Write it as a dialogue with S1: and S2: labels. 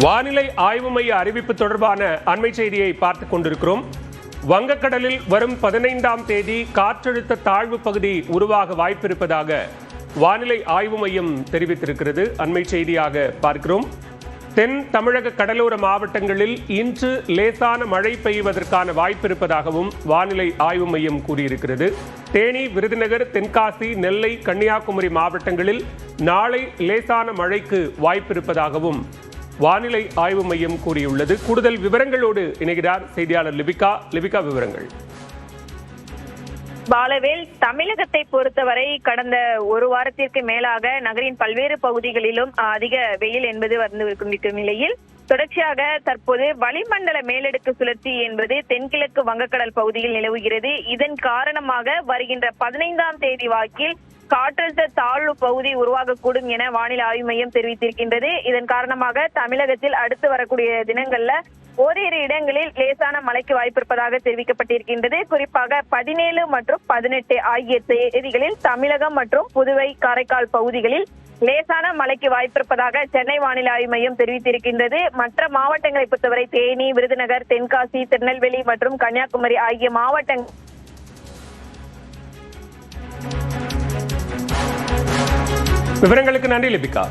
S1: வானிலை ஆய்வு மைய அறிவிப்பு தொடர்பான அண்மை செய்தியை பார்த்துக் கொண்டிருக்கிறோம். வங்கக்கடலில் வரும் 15ஆம் தேதி காற்றழுத்த தாழ்வு பகுதி உருவாக வாய்ப்பிருப்பதாக வானிலை ஆய்வு மையம் தெரிவித்திருக்கிறது. அண்மை செய்தியாக பார்க்கிறோம். தென் தமிழக கடலோர மாவட்டங்களில் இன்று லேசான மழை பெய்வதற்கான வாய்ப்பு இருப்பதாகவும் வானிலை ஆய்வு மையம் கூறியிருக்கிறது. தேனி, விருதுநகர், தென்காசி, நெல்லை, கன்னியாகுமரி மாவட்டங்களில் நாளை லேசான மழைக்கு வாய்ப்பிருப்பதாகவும் வானிலை ஆய்வு மையம் கூறியுள்ளது. கூடுதல் விவரங்களோடு இணைகிறார் செய்தியாளர் லிபிகா. லிபிகா, விவரங்கள்.
S2: பாலவேல், தமிழகத்தை பொறுத்தவரை கடந்த ஒரு வாரத்திற்கு மேலாக நகரின் பல்வேறு பகுதிகளிலும் அதிக வெயில் என்பது வந்து கொண்டிருக்கும் நிலையில் தொடர்ச்சியாக தற்போது வளிமண்டல மேலடுக்கு சுழற்சி என்பது தென்கிழக்கு வங்கக்கடல் பகுதியில் நிலவுகிறது. இதன் காரணமாக வருகின்ற 15ஆம் தேதி வாக்கில் காற்றழுத்த தாழ்வு பகுதி உருவாகக்கூடும் என வானிலை ஆய்வு மையம் தெரிவித்திருக்கின்றது. இதன் காரணமாக தமிழகத்தில் அடுத்து வரக்கூடிய தினங்கள்ல ஓரிரு இடங்களில் லேசான மழைக்கு வாய்ப்பிருப்பதாக தெரிவிக்கப்பட்டிருக்கின்றது. குறிப்பாக 17 மற்றும் 18 ஆகிய தேதிகளில் தமிழகம் மற்றும் புதுவை, காரைக்கால் பகுதிகளில் லேசான மழைக்கு வாய்ப்பிருப்பதாக சென்னை வானிலை ஆய்வு மையம் தெரிவித்திருக்கின்றது. மற்ற மாவட்டங்களை பொறுத்தவரை தேனி, விருதுநகர், தென்காசி, திருநெல்வேலி மற்றும் கன்னியாகுமரி ஆகிய மாவட்டங்கள்
S1: விவரங்களுக்கு நன்றி லிபிகா.